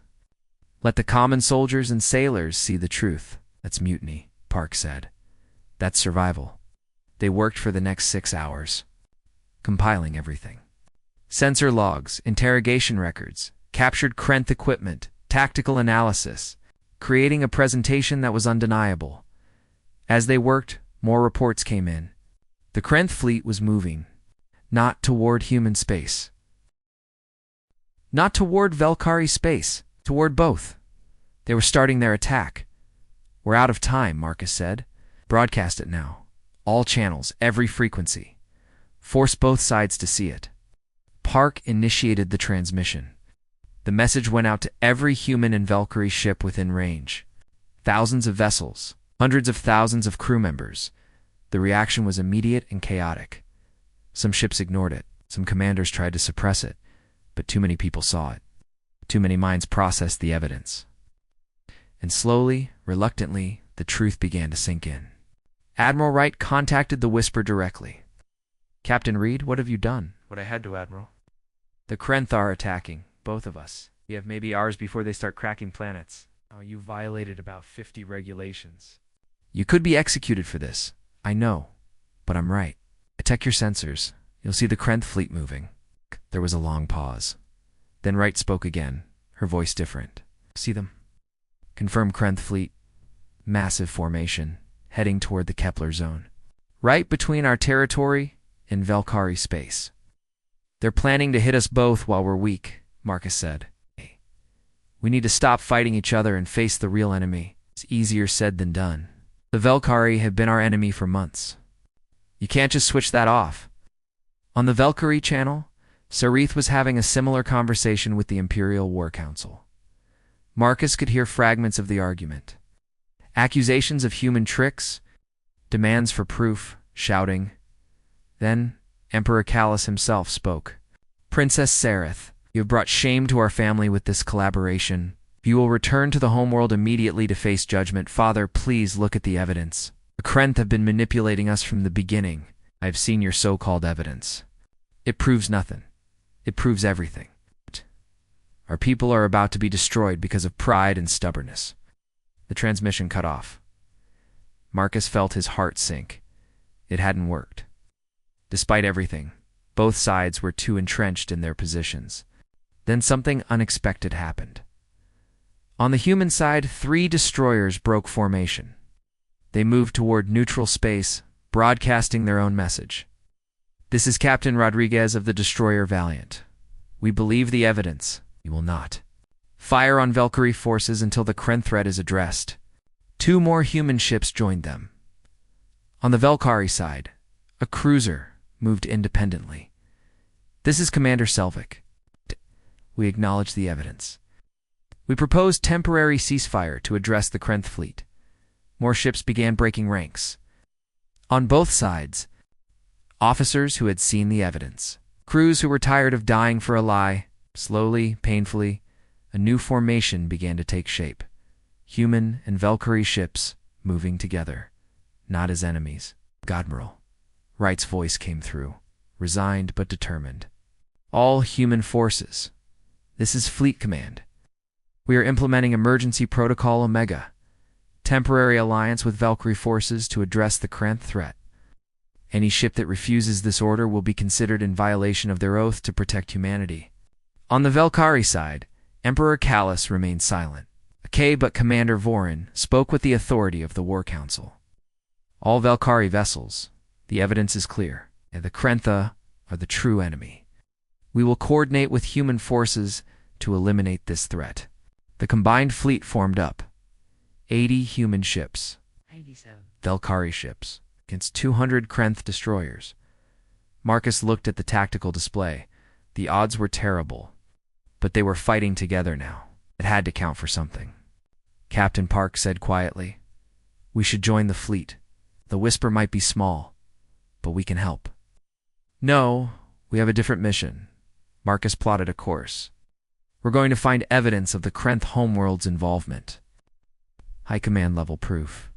Speaker 1: Let the common soldiers and sailors see the truth. That's mutiny, Park said. That's survival. They worked for the next 6 hours, compiling everything. Sensor logs, interrogation records, captured Krenth equipment, tactical analysis, creating a presentation that was undeniable. As they worked, more reports came in. The Krenth fleet was moving, not toward human space, not toward Velkari space, toward both. They were starting their attack. We're out of time, Marcus said. Broadcast it now. All channels, every frequency. Force both sides to see it. Park initiated the transmission. The message went out to every human and Valkyrie ship within range. Thousands of vessels, hundreds of thousands of crew members. The reaction was immediate and chaotic. Some ships ignored it. Some commanders tried to suppress it. But too many people saw it. Too many minds processed the evidence. And slowly, reluctantly, the truth began to sink in. Admiral Wright contacted the Whisper directly. Captain Reed, what have you done?
Speaker 2: What I had to, Admiral.
Speaker 1: The Krenth are attacking, both of us. We have maybe hours before they start cracking planets.
Speaker 2: Oh, you violated about 50 regulations.
Speaker 1: You could be executed for this. I know, but I'm right. Check your sensors. You'll see the Krenth fleet moving. There was a long pause. Then Wright spoke again, her voice different. See them? Confirm Krenth fleet. Massive formation, heading toward the Kepler zone. Right between our territory and Velkari space. They're planning to hit us both while we're weak, Marcus said. We need to stop fighting each other and face the real enemy. It's easier said than done. The Velkari have been our enemy for months. You can't just switch that off. On the Velkari channel, Sarith was having a similar conversation with the Imperial War Council. Marcus could hear fragments of the argument. Accusations of human tricks, demands for proof, shouting. Then, Emperor Callus himself spoke. Princess Sarith, you have brought shame to our family with this collaboration. You will return to the homeworld immediately to face judgment. Father, please look at the evidence. The Krenth have been manipulating us from the beginning. I have seen your so-called evidence. It proves nothing. It proves everything. Our people are about to be destroyed because of pride and stubbornness. The transmission cut off. Marcus felt his heart sink. It hadn't worked. Despite everything, both sides were too entrenched in their positions. Then something unexpected happened. On the human side, 3 destroyers broke formation. They moved toward neutral space, broadcasting their own message. This is Captain Rodriguez of the destroyer Valiant. We believe the evidence. You will not. Fire on Valkyrie forces until the Krenth threat is addressed. 2 more human ships joined them. On the Velkari side, a cruiser moved independently. This is Commander Selvik. We acknowledge the evidence. We proposed temporary ceasefire to address the Krenth fleet. More ships began breaking ranks. On both sides, officers who had seen the evidence, crews who were tired of dying for a lie. Slowly, painfully, a new formation began to take shape. Human and Valkyrie ships moving together, not as enemies. Admiral. Wright's voice came through, resigned but determined. All human forces. This is Fleet Command. We are implementing Emergency Protocol Omega, temporary alliance with Valkyrie forces to address the Krenth threat. Any ship that refuses this order will be considered in violation of their oath to protect humanity. On the Velkari side, Emperor Callus remained silent. But Commander Vorin spoke with the authority of the War Council. All Velkari vessels, the evidence is clear, and the Krentha are the true enemy. We will coordinate with human forces to eliminate this threat. The combined fleet formed up. 80 human ships,
Speaker 2: 97
Speaker 1: Velkari ships, against 200 Krenth destroyers. Marcus looked at the tactical display. The odds were terrible, but they were fighting together now. It had to count for something. Captain Park said quietly, "We should join the fleet. The Whisper might be small, but we can help." "No, we have a different mission." Marcus plotted a course. "We're going to find evidence of the Krenth homeworld's involvement. High command level proof.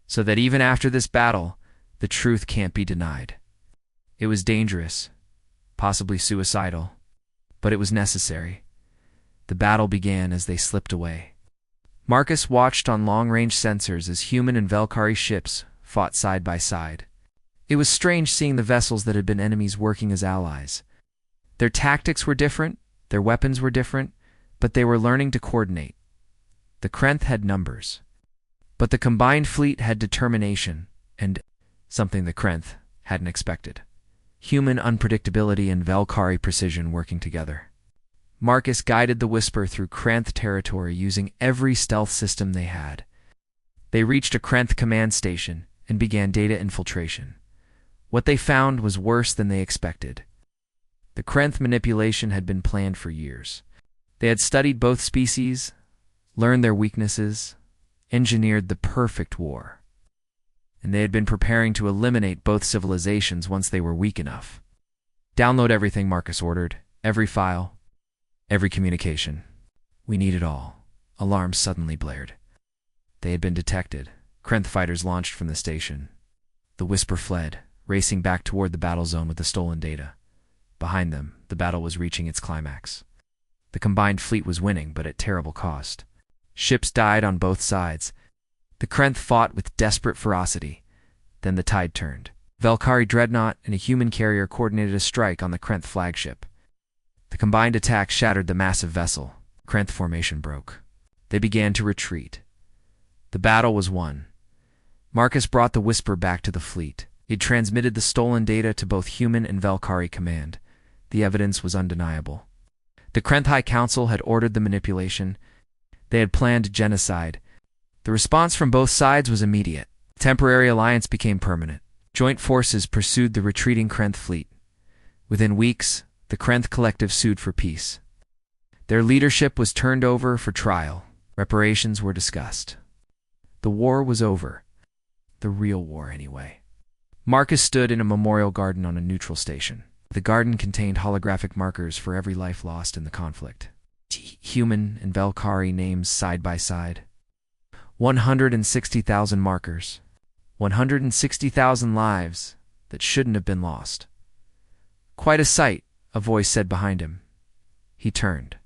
Speaker 1: So that even after this battle, the truth can't be denied. It was dangerous, possibly suicidal, but it was necessary. The battle began as they slipped away. Marcus watched on long-range sensors as human and Velkari ships fought side by side. It was strange seeing the vessels that had been enemies working as allies. Their tactics were different, their weapons were different, but they were learning to coordinate. The Krenth had numbers, but the combined fleet had determination and something the Krenth hadn't expected. Human unpredictability and Velkari precision working together. Marcus guided the Whisper through Krenth territory using every stealth system they had. They reached a Krenth command station and began data infiltration. What they found was worse than they expected. The Krenth manipulation had been planned for years. They had studied both species, learned their weaknesses, engineered the perfect war. And they had been preparing to eliminate both civilizations once they were weak enough. Download everything, Marcus ordered. Every file, every communication. We need it all. Alarms suddenly blared. They had been detected. Krenth fighters launched from the station. The Whisper fled, racing back toward the battle zone with the stolen data. Behind them, the battle was reaching its climax. The combined fleet was winning, but at terrible cost. Ships died on both sides. The Krenth fought with desperate ferocity. Then the tide turned. Velkari dreadnought and a human carrier coordinated a strike on the Krenth flagship. The combined attack shattered the massive vessel. Krenth formation broke. They began to retreat. The battle was won. Marcus brought the Whisper back to the fleet. He transmitted the stolen data to both human and Velkari command. The evidence was undeniable. The Krenth High Council had ordered the manipulation. They had planned genocide. The response from both sides was immediate. Temporary alliance became permanent. Joint forces pursued the retreating Krenth fleet. Within weeks, the Krenth Collective sued for peace. Their leadership was turned over for trial. Reparations were discussed. The war was over. The real war, anyway. Marcus stood in a memorial garden on a neutral station. The garden contained holographic markers for every life lost in the conflict. Human and Velkari names side by side. 160,000 markers. 160,000 lives that shouldn't have been lost. Quite a sight, a voice said behind him. He turned.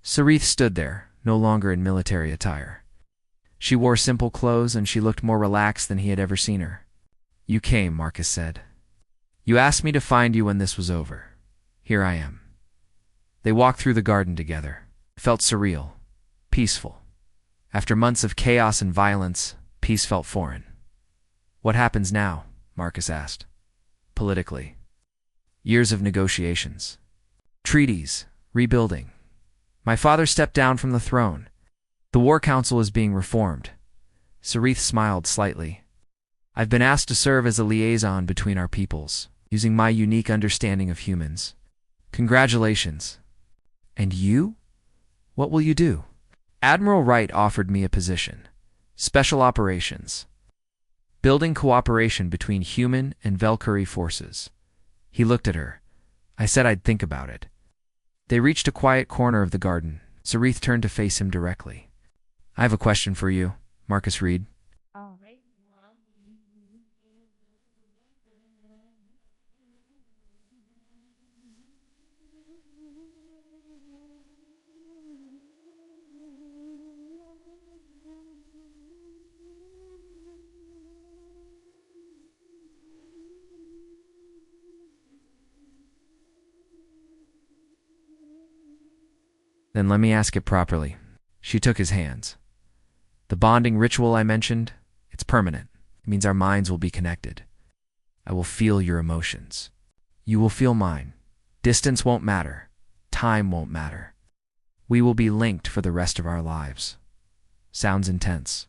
Speaker 1: Sarith stood there, no longer in military attire. She wore simple clothes and she looked more relaxed than he had ever seen her. You came, Marcus said. You asked me to find you when this was over. Here I am. They walked through the garden together. It felt surreal, peaceful. After months of chaos and violence, peace felt foreign. What happens now? Marcus asked. Politically. Years of negotiations. Treaties. Rebuilding. My father stepped down from the throne. The War Council is being reformed. Sarith smiled slightly. I've been asked to serve as a liaison between our peoples, using my unique understanding of humans. Congratulations. And you? What will you do? Admiral Wright offered me a position. Special Operations. Building cooperation between human and Velkari forces. He looked at her. I said I'd think about it. They reached a quiet corner of the garden. Sarith turned to face him directly. I have a question for you, Marcus Reed.
Speaker 3: All right.
Speaker 1: Then let me ask it properly. She took his hands. The bonding ritual I mentioned, it's permanent. It means our minds will be connected. I will feel your emotions. You will feel mine. Distance won't matter. Time won't matter. We will be linked for the rest of our lives. Sounds intense.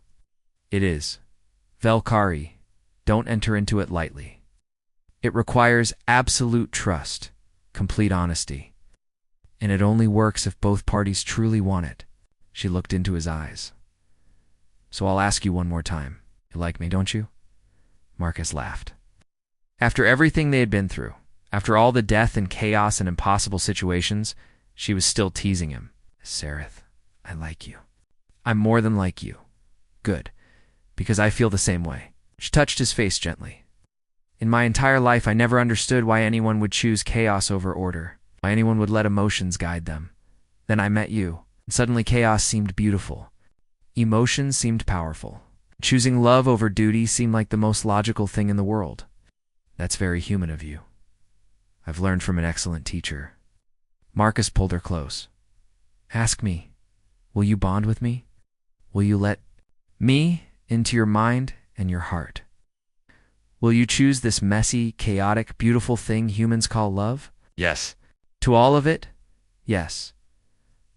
Speaker 1: It is. Velkari, don't enter into it lightly. It requires absolute trust, complete honesty. And it only works if both parties truly want it. She looked into his eyes. So I'll ask you one more time. You like me, don't you? Marcus laughed. After everything they had been through, after all the death and chaos and impossible situations, she was still teasing him. Sarith, I like you. I'm more than like you. Good, because I feel the same way. She touched his face gently. In my entire life, I never understood why anyone would choose chaos over order, why anyone would let emotions guide them. Then I met you, and suddenly chaos seemed beautiful. Emotions seemed powerful. Choosing love over duty seemed like the most logical thing in the world. That's very human of you. I've learned from an excellent teacher. Marcus pulled her close. Ask me, will you bond with me? Will you let me into your mind and your heart? Will you choose this messy, chaotic, beautiful thing humans call love?
Speaker 2: Yes.
Speaker 1: To all of it? Yes.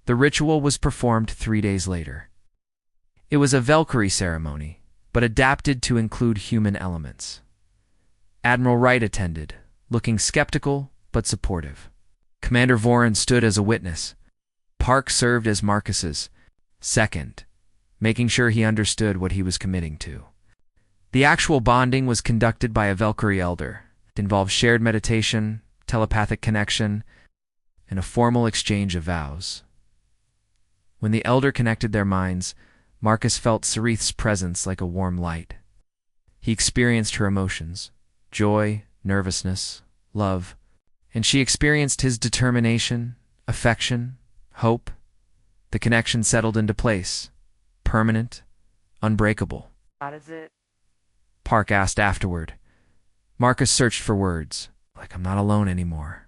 Speaker 1: The ritual was performed 3 days later. It was a Valkyrie ceremony, but adapted to include human elements. Admiral Wright attended, looking skeptical but supportive. Commander Voran stood as a witness. Park served as Marcus's second, making sure he understood what he was committing to. The actual bonding was conducted by a Valkyrie elder. It involved shared meditation, telepathic connection, and a formal exchange of vows. When the elder connected their minds, Marcus felt Sarith's presence like a warm light. He experienced her emotions, joy, nervousness, love, and she experienced his determination, affection, hope. The connection settled into place, permanent, unbreakable.
Speaker 2: How does it?
Speaker 1: Park asked afterward. Marcus searched for words, like I'm not alone anymore.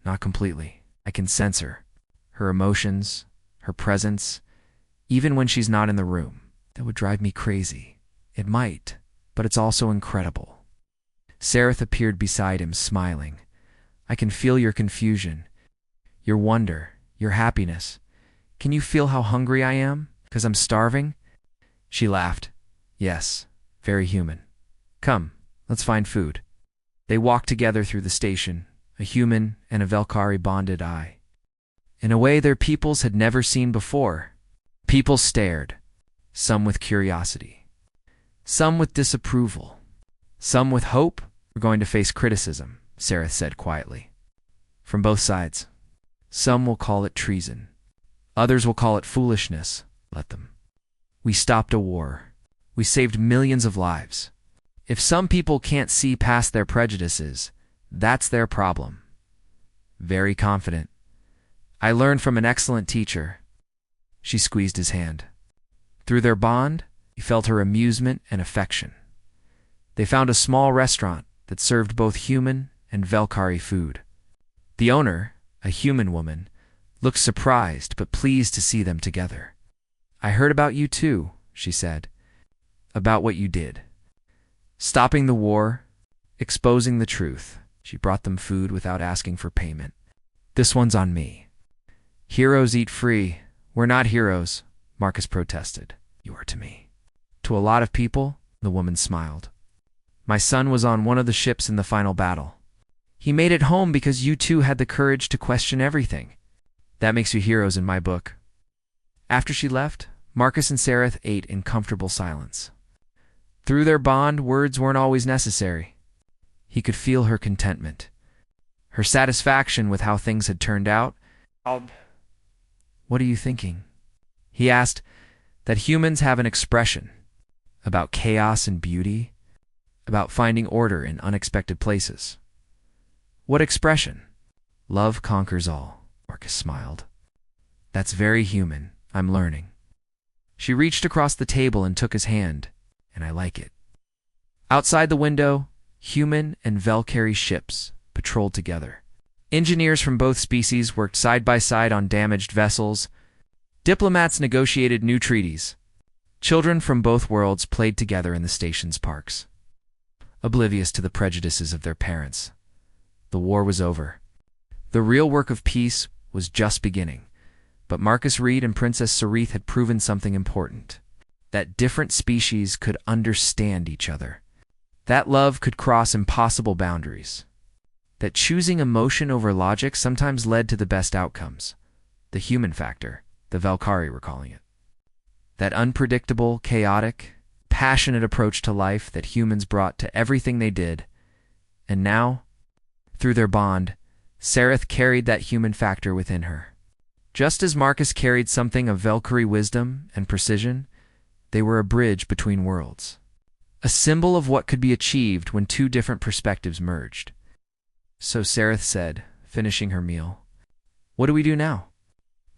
Speaker 1: Not completely. I can sense her emotions, her presence, even when she's not in the room. That would drive me crazy. It might, but it's also incredible. Sarith appeared beside him, smiling. I can feel your confusion, your wonder, your happiness. Can you feel how hungry I am? Because I'm starving? She laughed. Yes, very human. Come, let's find food. They walked together through the station, a human and a Valkyrie bonded eye. In a way their peoples had never seen before. People stared, some with curiosity, some with disapproval, some with hope. We're going to face criticism, Sarith said quietly. From both sides. Some will call it treason. Others will call it foolishness. Let them. We stopped a war. We saved millions of lives. If some people can't see past their prejudices, that's their problem. Very confident. I learned from an excellent teacher. She squeezed his hand. Through their bond, he felt her amusement and affection. They found a small restaurant that served both human and Valkyrie food. The owner, a human woman, looked surprised but pleased to see them together. I heard about you too, she said. About what you did. Stopping the war, exposing the truth. She brought them food without asking for payment. This one's on me. Heroes eat free. We're not heroes, Marcus protested. You are to me. To a lot of people, the woman smiled. My son was on one of the ships in the final battle. He made it home because you two had the courage to question everything. That makes you heroes in my book. After she left, Marcus and Sarith ate in comfortable silence. Through their bond, words weren't always necessary. He could feel her contentment, her satisfaction with how things had turned out. What are you thinking? He asked. That humans have an expression about chaos and beauty, about finding order in unexpected places. What expression? Love conquers all, Marcus smiled. That's very human. I'm learning. She reached across the table and took his hand, and I like it. Outside the window, human and Valkyrie ships patrolled together. Engineers from both species worked side by side on damaged vessels. Diplomats negotiated new treaties. Children from both worlds played together in the station's parks, oblivious to the prejudices of their parents. The war was over. The real work of peace was just beginning. But Marcus Reed and Princess Sarith had proven something important. That different species could understand each other. That love could cross impossible boundaries. That choosing emotion over logic sometimes led to the best outcomes. The human factor, the Valkyrie were calling it. That unpredictable, chaotic, passionate approach to life that humans brought to everything they did. And now, through their bond, Sarith carried that human factor within her. Just as Marcus carried something of Valkyrie wisdom and precision, they were a bridge between worlds. A symbol of what could be achieved when two different perspectives merged. So Sarith said, finishing her meal, "What do we do now?"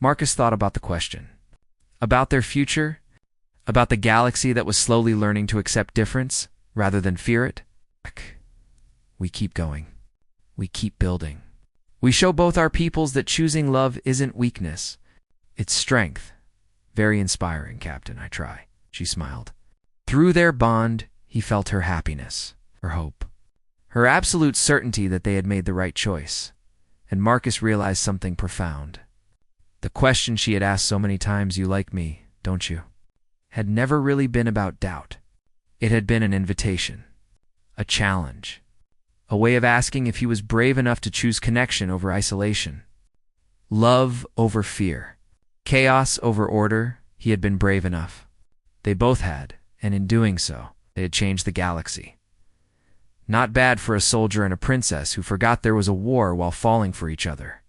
Speaker 1: Marcus thought about the question. About their future, About the galaxy that was slowly learning to accept difference rather than fear it. We keep going. We keep building. We show both our peoples that choosing love isn't weakness. It's strength. Very inspiring, Captain, I try. She smiled. Through their bond, he felt her happiness, her hope, her absolute certainty that they had made the right choice. And Marcus realized something profound. The question she had asked so many times, "You like me, don't you?" had never really been about doubt. It had been an invitation, a challenge, a way of asking if he was brave enough to choose connection over isolation, love over fear, chaos over order. He had been brave enough. They both had, and in doing so, they had changed the galaxy. Not bad for a soldier and a princess who forgot there was a war while falling for each other.